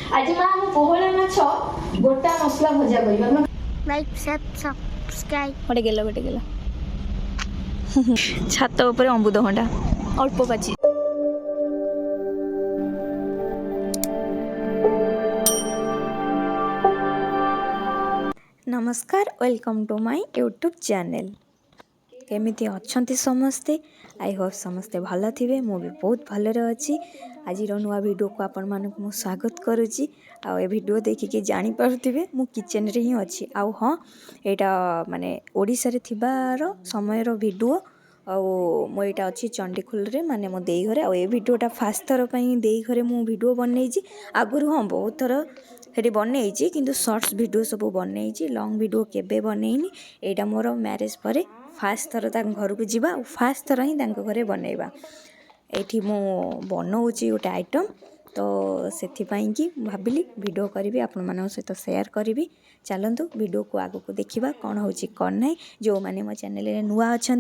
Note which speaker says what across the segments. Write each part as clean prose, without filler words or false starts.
Speaker 1: आज माँ हम पोहला माछ गोटा मसला भजा करबा
Speaker 2: लाइक सब्सक्राइब
Speaker 3: गोटे गेला छात ऊपर अमृतभंडा अल्प पाची नमस्कार welcome to my YouTube channel. केमिति अच्छंती समस्ते आई होप समस्ते भल थे मु भी बहुत भलरे अच्छी। आज नुआ वीडियो को आपण मानक मु स्वागत करुच्ची। आ ए वीडियो देखिके जानी पारुथिबे मु किचन रे ही अच्छी। आ हाँ एटा माने ओडिसा रे थिबार समयर वीडियो मो यहाँ अच्छी चंडीखोल रे माने मो देई घरे। ए वीडियोटा फास्ट थर पई देई घरे मु वीडियो बनैछि। आगुरु हाँ बहुत थर हेटी बनैछि किंतु शॉर्ट्स वीडियो सब बनैछि, लॉन्ग वीडियो केबे बनैनी। एटा मोर मैरिज पर फास्ट थर घर को जीवा और फास्ट थर ही घरे बनैबा। एठी मो बनाऊँगी गोटे आइटम तो सेथिपाई कि भाविली वीडियो करी आपण मान सहित शेयर करी। चलतु वीडियो को आगो को देखा कौन हो कौन ना। जो मैंने मो चैनल नुआ अच्छा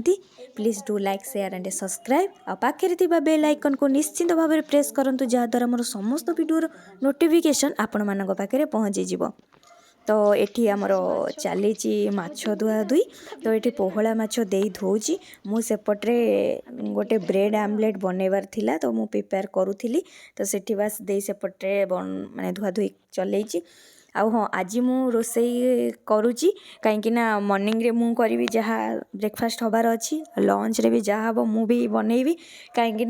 Speaker 3: please do like share and subscribe. आ पाखे बेल आइकन को निश्चिंत भाव में प्रेस करूँ जहाँद्वारा मोर समस्त वीडियोर नोटिफिकेशन आपण मान पाखे पहुँची जीव। तो ये आमर चली माछ धुआ धुई तो ये पोहला माछ दे धोची मु सेपटे गोटे ब्रेड आमलेट बनैबार थिला तो मु प्रिपेयर करूली। तो सेठी बास दे सेपटे माने धुआ धुई चलैची। आउ हाँ आज मु रोसई करुच्ची कहीं मॉर्निंग रे मु करी जहाँ ब्रेकफास्ट हबार अच्छी, लंच रे भी जहाँ हम मु भी बनैबी कहीं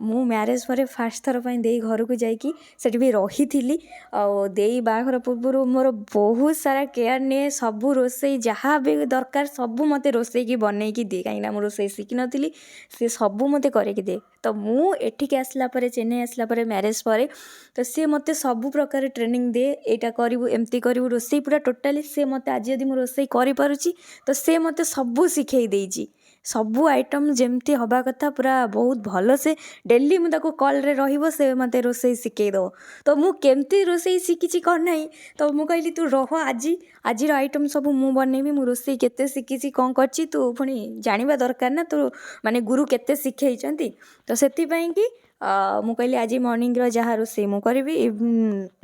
Speaker 3: मु मैरेज पर फास्ट थर पर दे घर को जाइकी सेठी भी रही थी। दे बाहर पूर्व मोर बहुत सारा केयर निए, सबू रोसई जहाँ भी दरकार सबू मते रोसई की बनैकी दिए कहीं मु रोसई शिखी नी सी सबू मते करके दिए। तो मु एठिक आसला परे चेन्नई आसला परे मैरेज पर तो सी मते सबू प्रकार ट्रेनिंग दे एटा करू एमती करू रोसई पूरा टोटाली से मते आज यदि मु रोसई करि पारुची तो से मते सबू सिखै देइची। सबू आइटम जेमती हवा कथा पूरा बहुत भल से डेली मु ताको कॉल रे रहिबो से मते रोसई सिखै दो। तो मु केमती रोसई शिखिची कर नाही तो मु कहली तू रह आज आइटम सब मु बनैबी मु रोसई केते शिखिची कोन करची तू पुनी जानिबा दरकार ना तू माने गुरु केते सिखैचंती। तो सेति पई कि मु कहली आज मॉर्निंग रो जहाँ रोसई मु करबी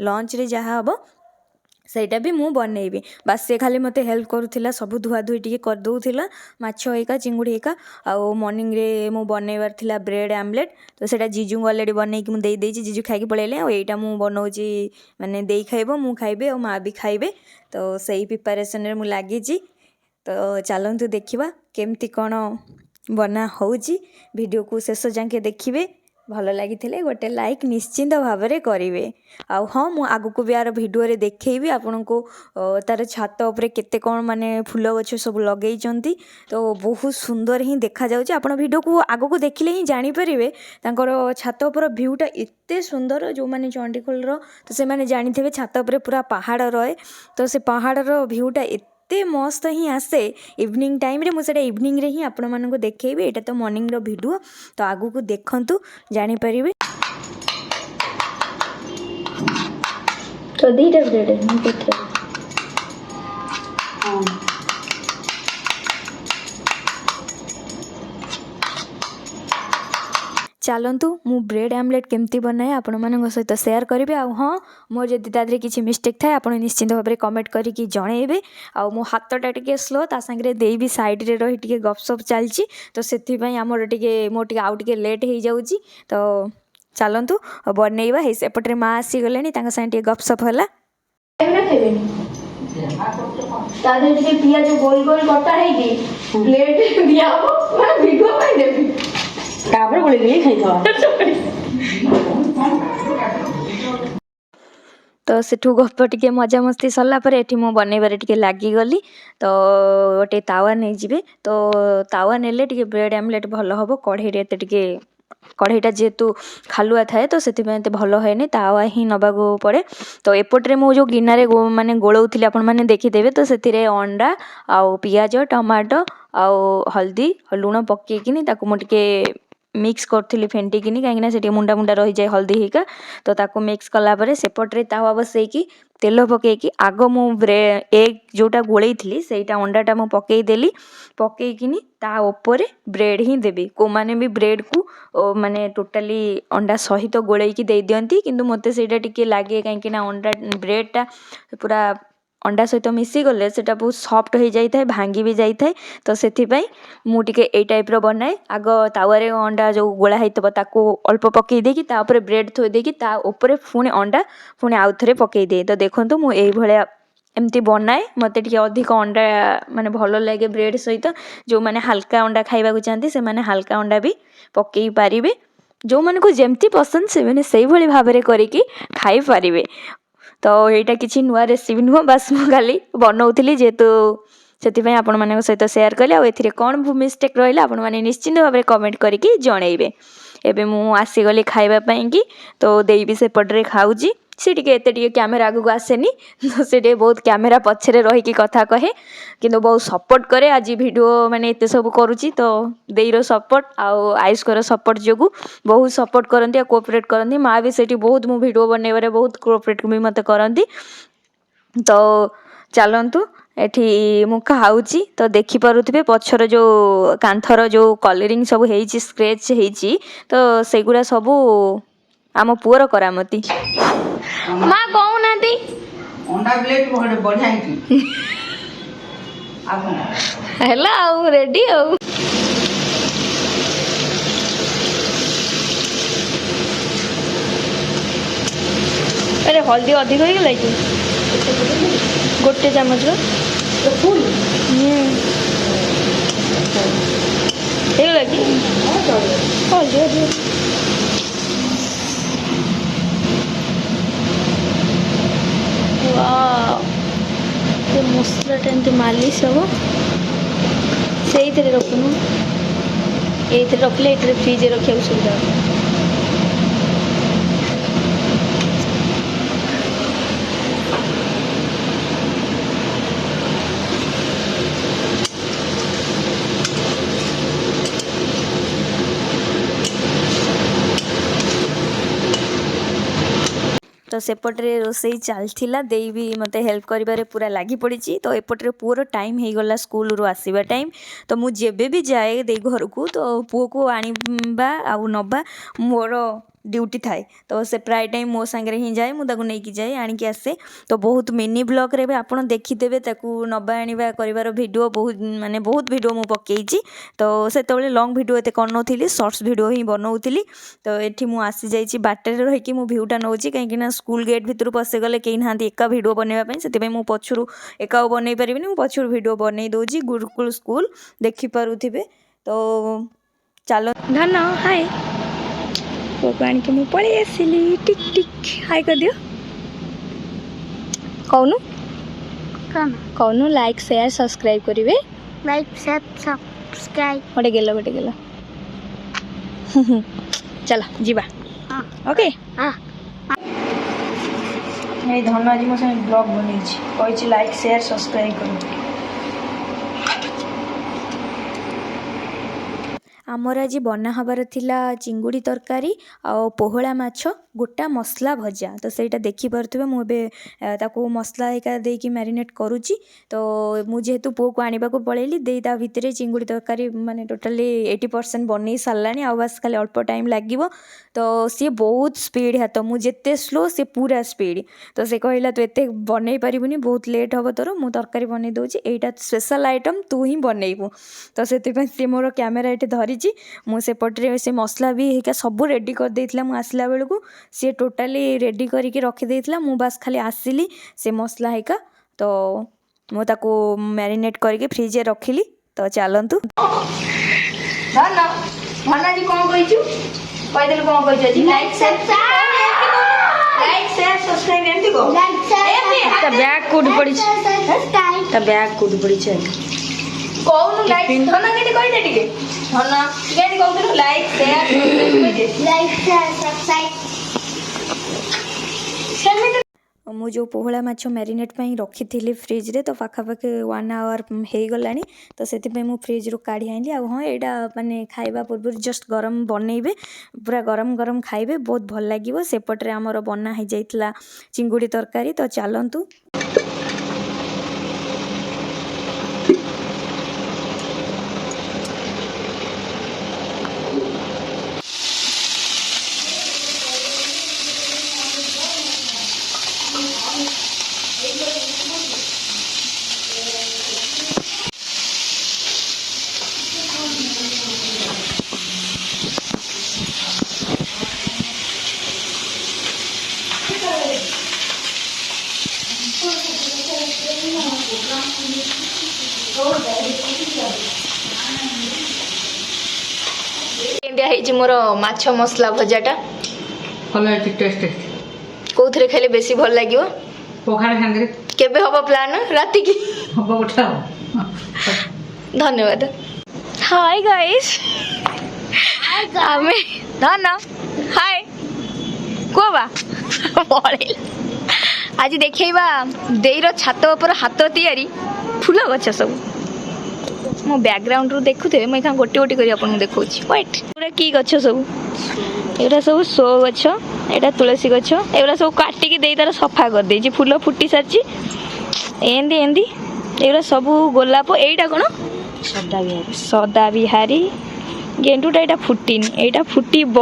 Speaker 3: लंच रे जहाँ हबो सेटा भी मु बनैबी। बास से खाली मते हेल्प करूथिला सब धुआ धुई टिके कर दउथिला माछ एका चिंगुड़ी एका। आ मॉर्निंग रे मु बनैबार थिला ब्रेड आमलेट तो सेटा जीजू ऑलरेडी बनैकी मु देई देइची, जीजू खाइकी पळैले। आ एटा मु बनौची माने देई खाइबो मु खाइबे और माँ भी खाइबे तो सही प्रिपरेशन रे मु लागिची। तो चलंतु देखिबा केमती कोन बना होउची। वीडियो को शेष जाके देखिबे, भल लगी गोटे लाइक निश्चिंत भाव में करेंगे। आउ हाँ मु आगु को भी यार वीडियो रे देखेबी आपन को तार छात उपरे केते कौन माने फूल गछ सब लगे तो बहुत सुंदर ही देखा जाउची। आपन वीडियो को आगु को देखिले ही जानी परिबे तांकर छात उपर व्यूटा एते सुंदर। जो माने चंडीखोल रो तो से माने जानी थे छात उपरे पूरा पहाड़ रहे तो से पहाड़ रो व्यूटा एते मस्त ही आसे इवनिंग टाइम रे। मुझे इवनिंग रे ही आपण मानक देखेबी। एटा तो मॉर्निंग रो वीडियो तो आगु को देखंतु जानी परिबे।
Speaker 1: तो दीटा ब्रेड है देखिए हां
Speaker 3: चलतु मु ब्रेड आमलेट केमती बनाए आपण मान सहित शेयर करेंगे। आ हाँ मोर जदि तादरे किसी मिस्टेक थाए आप निश्चिंत भाव में कमेंट करके जनइबे। आ मो हाथटा टिके स्लो ता संगे दे भी साइड रे रही टिके गपसप चलची तो सेति पई हमर टिके मोर टिके आउ टिके लेट हो जाउची। तो चलतु बनैबा हे सेपटे माँ आसी गलेनी तांका संगे टिके गपसप होला।
Speaker 1: तादे टिके पियाज गोल गोल कटा है कि प्लेट दिया हो मैं वीडियो में देबी काबर बोले नहीं खाई
Speaker 3: तो सेठू गप टिके मजा मस्ती सरला पर एठी मो बनैबारे टिके लागी गली। तो गोटे तावा नहीं जीवे तो तावा नेले टिके ब्रेड आमलेट भल हबो। कढ़ई रे एते टिके कढ़ईटा जेहेतु खालुआ थाए तो सेतिपई एते भल होएनी तावा ही नबाको पड़े। तो एपटरे मो जो गिनारे माने गोलौथिले आपण माने देखिदेबे तो सेतिरे अंडा आउ पियाज टमाटो आउ हल्दी लुण पकेइकिनी ताकू मो टिके मिक्स करी फेंटिकिनी कहीं से मुंडा मुंडा रही जाए हल्दी हिका तो ताको मिक्स कला परे सेपटे तावा बसैकी तेल पकईकि आग मु एग जोटा गोलैली सेटा अंडाटा मु पकईदेली पकईकिनी ता ऊपर ब्रेड ही देवी को माने भी ब्रेड को माने टोटाली अंडा सहित गोलैकी दे दियंती किंतु मते सेटा टिके लागे कहीं ना अंडा ब्रेडटा पूरा अंडा सहित मिसी गले सेटा बहुत सॉफ्ट हो जाए भांगी भी जाए तो से मुझे ये टाइप बनाए आग तावारे अंडा जो गोला होता ताको अल्प पकई देकी तापर ब्रेड थोई देकी ता ऊपर पुणी अंडा पुणी आउ थे पकई दे तो देखो मुझे ये एमती बनाए मत टे अधिक अंडा माने भल लगे ब्रेड सहित जो मैंने हल्का अंडा खाइबा चाहती से मैंने हल्का अंडा भी पकई पारिबे जो मन को जमती पसंद से मैंने से भाई भाव में करिकी खाई पारिबे तो यहाँ किसी नुआ रेसिपी नुह बास मु खाली बनाऊली जेहेतु से आपण मान सहित सेयार कले आउ कौन मिस्टेक रहा आपण मैंने निश्चिंत भाव में कमेंट करके जनइबे एबे मु आसीगली खाइबापी कि तो देई भी सेपटे खाऊँगी सी टे कैमेरा आगू आसेनी तो से बहुत कैमेरा पछरे रही कथा कहे किंतु बहुत सपोर्ट करे आज वीडियो माने एते सब करुची तो देईर सपोर्ट आउ आयुष्कर सपोर्ट जो बहुत सपोर्ट करती कोऑपरेट करती माँ भी सेठी बहुत मु वीडियो बनइबारे बहुत कोऑपरेट भी मत करती तो चलतु एठी मु खाऊची तो देखी पारुथिबे पछर जो कांथर जो कलरिंग सब हेची स्क्रेच हेची तो सेगुड़ा सब आम पुअर करामती
Speaker 1: माँ कहू नांती
Speaker 4: अंडा ब्लेड बहुत बढ़िया है
Speaker 1: हेला आउ रेडी आउ अरे हल्दी अधिक हो गला कि गोटे चामच
Speaker 4: फुल
Speaker 1: होगा कि हल्दी अधिक मसलाटा एमती मालिश हम से रखुनु ये रखले ये फ्रिज रखा सुविधा
Speaker 3: तो सेपटे रोसई चलता देई भी मते हेल्प करिबारे पूरा लगी पड़ी तो एपटे पुअर टाइम हो गला स्कूल रू आसीबा टाइम तो मु जेबे भी जाए देई घर को तो पुओ को आनिबा आउ नबा मोर ड्यूटी थाए तो से प्राय टाइम मो सांगे ही जाए मुझे नहीं जाए आणिकी आसे तो बहुत मिनी ब्लॉग रे आप देखीदेवे नबा आनिबा करिवार वीडियो बहुत माने बहुत वीडियो मु पकेइची तो सेतबेले लॉन्ग वीडियो एते करनोथिली शॉर्ट्स वीडियो ही बनाउथिली तो एठी मु आसी जाइची बाटर रहीकि मु व्यूटा नौची कहीं ना स्कूल गेट भितर पसि गले केही नाहांती एका वीडियो बनैबा पई सेति मु पछुरु एका बनै परिबिनी मु पछुरु वीडियो बनै दोजी गुरुकुल स्कूल देखि पारुथिबे तो चलो
Speaker 1: धन हाय
Speaker 3: पुओ आणिक मु पळै आसिली टिक टिक हाय कर दियो
Speaker 1: कौनु
Speaker 2: कौन
Speaker 1: कौनु लाइक शेयर सब्सक्राइब करिवे
Speaker 2: लाइक शेयर सब्सक्राइब
Speaker 3: गोटे गेल
Speaker 1: चलो जीवा
Speaker 2: हाँ
Speaker 1: ओके
Speaker 2: हाँ
Speaker 3: नहीं धन आज मो संगे ब्लॉग बनैछि कहिछि लाइक शेयर सब्सक्राइब करू आमर आज बना हबार थिला चिंगुड़ी तरकारी आ पोहला माछ गोटा मसला भजा तो सेटा देखि पारुथिबे मु बे ताको मसला एका देकी मैरिनेट करूची तो मु जेहेतु पो को आनिबा को पळेली देई ता भितरे चिंगुड़ी तरकारी माने टोटली 80% बनै सारलानी आ बस खाली अल्प टाइम लागिवो तो सी बहुत स्पीड है तो मु जेते स्लो से पूरा स्पीड तो से कहला तो एते बनै परिबुनी बहुत लेट हबो तोर मु तरकारी बनै दोची एटा स्पेशल आइटम तू ही बनैबू तो सेति पय से मोर कैमरा एटे धरिची मु से पटरे से मसला भी हेका सब रेडी कर देइतला मु आसला बेलकू सी टोटाली रेडी करके रखी देइतला मु बस खाली आसिली से मसला हेका तो मु ताको मैरिनेट करके फ्रिज रखिली तो चलंतु
Speaker 1: धन धन जी कोन कहिछु कहि देल कोन कहिछु जी लाइक शेयर सब्सक्राइब एमती को ता बैग कोड पड़ी ता बैग कोड पड़ी छै कौन लाइक धन केटी कहि दे टिके धन केटी कहू लाइक शेयर सब्सक्राइब कहि दे
Speaker 2: लाइक शेयर सब्सक्राइब
Speaker 3: ମୁଁ ଯେଉଁ ପୋହଳା ମାଛ ମ୍ୟାରିନେଟ୍ ପାଇଁ ରଖିଥିଲି ଫ୍ରିଜ୍ରେ ତ ପାଖାପାଖି 1 ଆୱାର ହେଇଗଲାଣି ତ ସେଥିପାଇଁ ମୁଁ ଫ୍ରିଜ୍ରୁ କାଢ଼ି ଆଣିଲି। ଆଉ ହଁ ଏଇଟା ମାନେ ଖାଇବା ପୂର୍ବରୁ ଜଷ୍ଟ ଗରମ ବନେଇବେ, ପୁରା ଗରମ ଗରମ ଖାଇବେ, ବହୁତ ଭଲ ଲାଗିବ। ସେପଟରେ ଆମର ବନା ହେଇଯାଇଥିଲା ଚିଙ୍ଗୁଡ଼ି ତରକାରୀ। ତ ଚାଲନ୍ତୁ
Speaker 1: କେମିତିଆ ହେଇଛି ମୋର ମାଛ ମସଲା ଭଜାଟା?
Speaker 4: ଭଲ ହେଇଛି, ଟେଷ୍ଟ ହେଇଛି।
Speaker 1: କୋଉଥିରେ ଖାଇଲେ ବେଶୀ ଭଲ ଲାଗିବ?
Speaker 4: ପଖାଳ ସାଙ୍ଗରେ
Speaker 1: କେବେ ହବ ପ୍ଲାନ୍? ରାତିକି
Speaker 4: ହବ ଗୋଟେ ଆଉ।
Speaker 1: ଧନ୍ୟବାଦ। ହାଇ ଗାଇସ୍, ଆମେ ଧନ ହାଇ କୁହ ବା ପଳେଇଲା। ଆଜି ଦେଖେଇବା ଦେଇର ଛାତ ଉପର ହାତ ତିଆରି ଫୁଲ ଗଛ ସବୁ। ମୋ ବ୍ୟାକଗ୍ରାଉଣ୍ଡରୁ ଦେଖୁଥିବେ, ମୁଁ ଏଇଖା ଗୋଟି ଗୋଟି କରି ଆପଣଙ୍କୁ ଦେଖାଉଛି। ୱାଇଟ୍ ଏଗୁଡ଼ା କି ଗଛ ସବୁ? ଏଗୁଡ଼ା ସବୁ ଶୋ ଗଛ, ଏଇଟା ତୁଳସୀ ଗଛ। ଏଗୁଡ଼ା ସବୁ କାଟିକି ଦେଇ ତାର ସଫା କରିଦେଇଛି, ଫୁଲ ଫୁଟି ସାରିଛି। ଏମିତି ଏମିତି ଏଗୁଡ଼ା ସବୁ ଗୋଲାପ। ଏଇଟା କ'ଣ? ସଦା ବିହାରୀ। ଗେଣ୍ଡୁଟା ଏଇଟା ଫୁଟିନି, ଏଇଟା ଫୁଟିବ।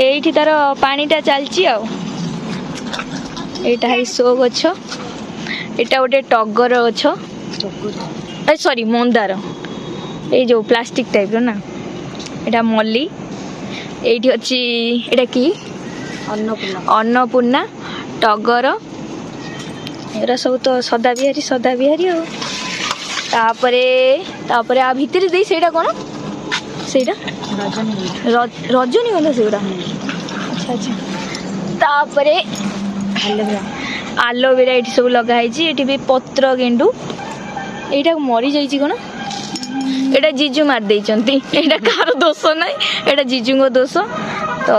Speaker 1: ଏଇଠି ତାର ପାଣିଟା ଚାଲିଛି ଆଉ। ଏଇଟା ହେଇ ଶୋ ଗଛ। ଏଇଟା ଗୋଟେ ଟଗର ଗଛ, ସରି ମନ୍ଦାର, ଏଇ ଯେଉଁ ପ୍ଲାଷ୍ଟିକ୍ ଟାଇପ୍ର ନା। ଏଇଟା ମଲ୍ଲି। ଏଇଠି ଅଛି ଏଇଟା କି ଅନ୍ନପୂର୍ଣ୍ଣା, ଟଗର। ଏଗୁଡ଼ା ସବୁ ତ ସଦା ବିହାରୀ ଆଉ। ତାପରେ ଆ ଭିତରେ ଦେଇ ସେଇଟା କ'ଣ? ସେଇଟା ରଜନୀଗନ୍ଧା ସେଗୁଡ଼ା। ଆଚ୍ଛା ଆଚ୍ଛା। ତାପରେ ଆଲୋଭେରା ଏଠି ସବୁ ଲଗା ହେଇଛି। ଏଠି ବି ପତ୍ର ଗେଣ୍ଡୁ। ଏଇଟା ମରିଯାଇଛି କ'ଣ? ଏଇଟା ଜିଜୁ ମାରି ଦେଇଛନ୍ତି, ଏଇଟା କାହାର ଦୋଷ ନାହିଁ, ଏଇଟା ଜିଜୁଙ୍କ ଦୋଷ। ତ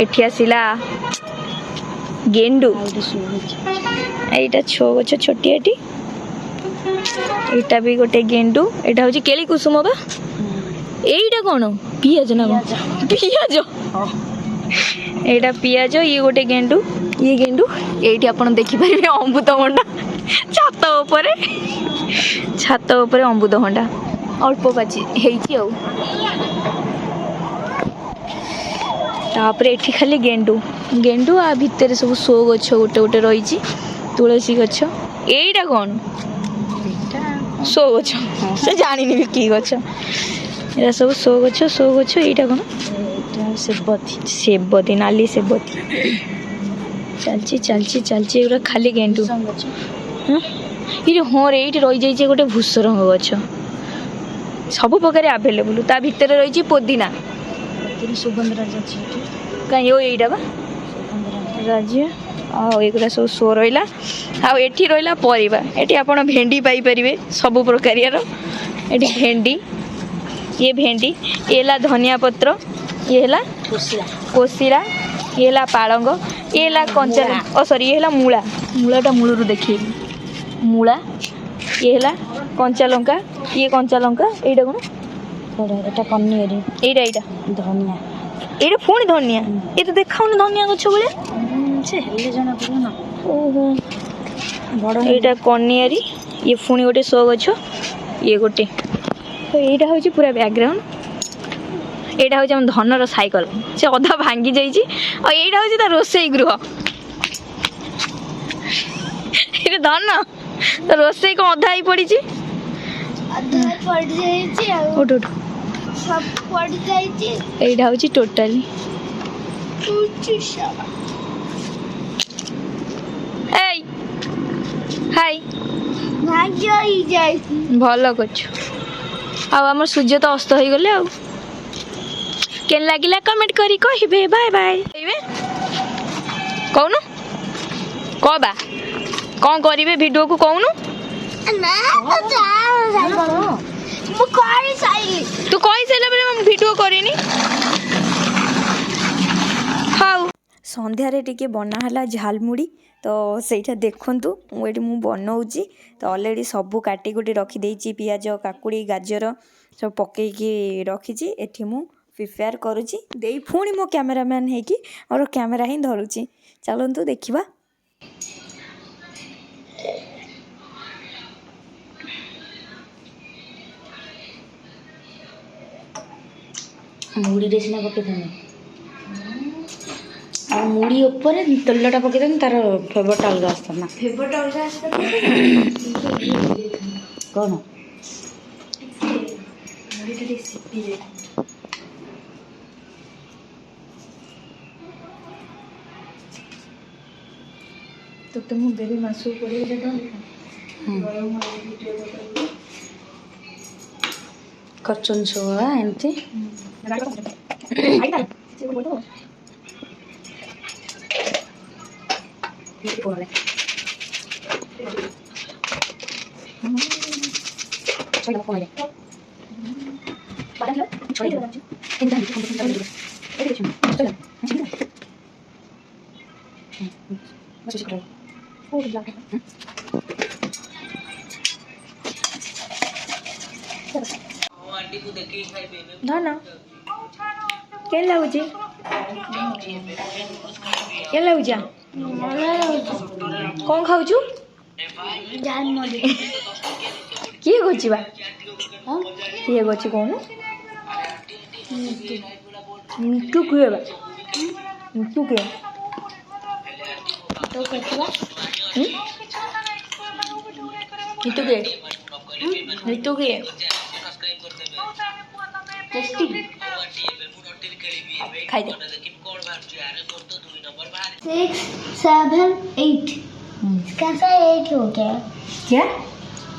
Speaker 1: ଏଠି ଆସିଲା ଗେଣ୍ଡୁ। ଏଇଟା ଛୋ ଗଛ ଛୋଟିଆଟି। ଏଇଟା ବି ଗୋଟେ ଗେଣ୍ଡୁ। ଏଇଟା ହେଉଛି କେଳି କୁସୁମ ବା। ଏଇଟା କ'ଣ? ପିଆଜ ନା କ'ଣ? ପିଆଜ। ଏଇଟା ପିଆଜ। ଇଏ ଗୋଟେ ଗେଣ୍ଡୁ, ଇଏ ଗେଣ୍ଡୁ। ଏଇଠି ଆପଣ ଦେଖିପାରିବେ ଅମୃତଭଣ୍ଡା ଛାତ ଉପରେ ଅମୃତଭଣ୍ଡା ଅଳ୍ପ ପାଚି ହେଇଛି ଆଉ। ତାପରେ ଏଠି ଖାଲି ଗେଣ୍ଡୁ। ଆ ଭିତରେ ସବୁ ଶୋ ଗଛ ଗୋଟେ ଗୋଟେ ରହିଛି, ତୁଳସୀ ଗଛ। ଏଇଟା କ'ଣ? ଶୋ ଗଛ, ସେ ଜାଣିନି ବି କି ଗଛ। ଏଇଟା ସବୁ ଶୋ ଗଛ। ଏଇଟା କ'ଣ? ସେବତୀ, ନାଲି ସେବତୀ। ଚାଲିଛି। ଏଗୁଡ଼ା ଖାଲି ଗେଣ୍ଡୁ। ଏଇଠି ହଁ ରେ, ଏଇଠି ରହିଯାଇଛି ଗୋଟେ ଭୂସରଙ୍ଗ ଗଛ। ସବୁ ପ୍ରକାର ଆଭେଲେବୁଲ୍। ତା ଭିତରେ ରହିଛି ପୋଦିନା। କାହିଁ ଏଇଟା ବା ରାଜ୍ୟ। ଆଉ ଏଗୁଡ଼ା ସବୁ ଶୋ ରହିଲା। ଆଉ ଏଠି ରହିଲା ପରିବା। ଏଠି ଆପଣ ଭେଣ୍ଡି ପାଇପାରିବେ ସବୁ ପ୍ରକାରିଆର। ଏଠି ଭେଣ୍ଡି, ଇଏ ହେଲା ଧନିଆ ପତ୍ର, ଇଏ ହେଲା କୋଶିଳା, ଇଏ ହେଲା ପାଳଙ୍ଗ, ଇଏ ହେଲା କଞ୍ଚା, ଇଏ ହେଲା ମୂଳାଟା ମୂଳରୁ ଦେଖେଇବି। ମୂଳା, ଇଏ ହେଲା କଞ୍ଚା ଲଙ୍କା, ଏଇଟା କ'ଣ? ଏଇଟା କନିଆରୀ। ଏଇଟା ଧନିଆ। ଏଇଟା ପୁଣି ଧନିଆ। ଏ ତ ଦେଖାଉନି ଧନିଆ ଗଛ ଭଳିଆ। ସେ ହେଲେ ଜଣା ପଡ଼ିବ ନା। ଓହୋ, ବଡ଼। ଏଇଟା କନିଆରୀ। ଇଏ ପୁଣି ଗୋଟେ ଶୋ ଗଛ, ଇଏ ଗୋଟେ। ତ ଏଇଟା ହେଉଛି ପୁରା ବ୍ୟାକଗ୍ରାଉଣ୍ଡ। ଏଇଟା ହେଉଛି ଆମ ଧନର ସାଇକେଲ, ସେ ଅଧା ଭାଙ୍ଗି ଯାଇଛି। ଆଉ ଏଇଟା ହେଉଛି ତା ରୋଷେଇ ଗୃହ। ଏଇଟା ଧନ ରୋଷେଇ କ'ଣ ଅଧା ହେଇ ପଡ଼ିଛି? ଏଇଟା ହେଉଛି ଟୋଟାଲି। ହାଇ ଭଲ କରୁଛୁ। ଆଉ ଆମର ସୂର୍ଯ୍ୟ ତ ଅସ୍ତ ହେଇଗଲେ ଆଉ। କେନ୍ ଲାଗିଲା କମେଣ୍ଟ କରି କହିବେ। Bye bye. କହୁନୁ କବା କ'ଣ କରିବେ ଭିଡ଼ିଓକୁ କହୁନୁ? ତୁ କହିସାରିଲା ପରେ ମୁଁ ଭିଡ଼ିଓ କରିନି।
Speaker 3: ସନ୍ଧ୍ୟାରେ ଟିକେ ବନାହେଲା ଝାଲମୁଢ଼ି ତ ସେଇଟା ଦେଖନ୍ତୁ ମୁଁ ବନାଉଛି ତ ଅଲରେଡ଼ି ସବୁ କାଟିକୁଟି ରଖିଦେଇଛି ପିଆଜ କାକୁଡ଼ି ଗାଜର ସବୁ ପକେଇକି ରଖିଛି ଏଠି ମୁଁ ପ୍ରିପେୟାର କରୁଛି ଦେଇ ପୁଣି ମୋ କ୍ୟାମେରାମ୍ୟାନ୍ ହେଇକି ମୋର କ୍ୟାମେରା ହିଁ ଧରୁଛି ଚାଲନ୍ତୁ ଦେଖିବା
Speaker 1: ମୁଢ଼ିରେ ସିନା ପକେଇଥାନ୍ତି ଆଉ ମୁଢ଼ି ଉପରେ ତେଲଟା ପକେଇଥାନ୍ତି ତାର ଫ୍ଲେଭରଟା ଅଲଗା ଆସିଥାନ୍ତା କ'ଣ
Speaker 3: ତୋତେ ମୁଁ ଦେବି ମାସକୁ 20,000 ଟଙ୍କା
Speaker 1: କରୁଛନ୍ତି ସବୁ ଏମିତି
Speaker 3: ଧନ କେନ୍ ଲାଗୁଛି କେନ୍ ଲାଗୁଛି କ'ଣ ଖାଉଛୁ କିଏ କରୁଛି ବା କିଏ କରୁଛି କହୁନୁ ମିଟୁ କିଏ ବା ମିଟୁ କିଏ ମିଟୁ କିଏ ମିଟୁ କିଏ खाई दे
Speaker 2: 6, 7, 8 इसका आंसर 8 हो गया
Speaker 3: क्या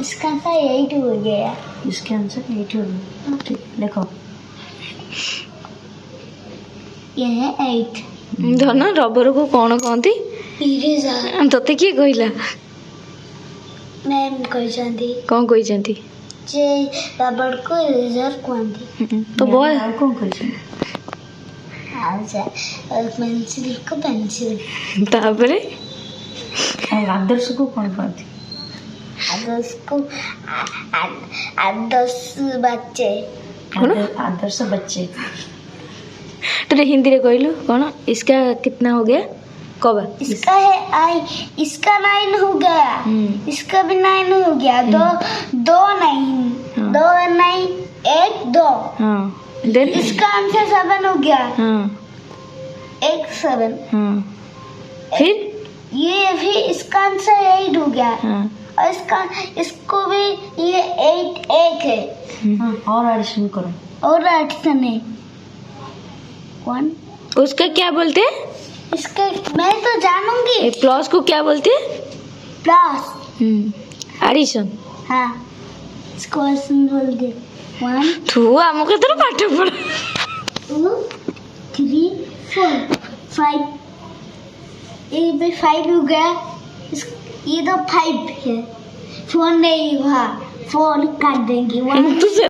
Speaker 2: इसका आंसर 8 हो गया
Speaker 3: इसके आंसर 8 हो गया ठीक देखो
Speaker 2: ये है 8
Speaker 1: ଧନ ରବରକୁ କ'ଣ କହନ୍ତି
Speaker 2: इरेजर
Speaker 1: ତତେ କିଏ କହିଲା
Speaker 2: मैम କହିଛନ୍ତି
Speaker 1: କ'ଣ କହିଛନ୍ତି
Speaker 2: जे रबर को इरेजर कहती
Speaker 1: ତ ବୟ
Speaker 3: ଆଉ କ'ଣ କହିଛନ୍ତି
Speaker 2: पेंसिल को पेंसिल
Speaker 1: ତାପରେ
Speaker 3: ଆଦର୍ଶକୁ କ'ଣ କହନ୍ତି
Speaker 2: आदर्श को आदर्श बच्चे
Speaker 3: आदर्श बच्चे
Speaker 1: तूने हिंदी रे कहलु कौन इसका कितना हो गया कब
Speaker 2: इसका है आई इसका 9 हो गया इसका भी 9 हो गया दो 9 2 9 1 2
Speaker 1: हाँ देन
Speaker 2: इसका आंसर 7 हो गया
Speaker 1: हाँ
Speaker 2: 1 7
Speaker 1: हाँ फिर
Speaker 2: ये भी इसका आंसर 8 हो गया
Speaker 1: हाँ
Speaker 2: और इसको भी ये 8 1 है
Speaker 3: और एडिशन करो
Speaker 2: और एडिशन है 1
Speaker 1: उसका क्या बोलते हैं
Speaker 2: इसके मैं तो जानूंगी
Speaker 1: प्लस को क्या बोलते हैं
Speaker 2: प्लस
Speaker 1: एडिशन
Speaker 2: हाँ इसको एडिशन बोल दे 1
Speaker 1: तू हमको तो पाठ पढ़
Speaker 2: 2 3 4 5 ये भी 5 हो गया ये तो 5 है 4 नहीं हुआ 4 काट देंगे 1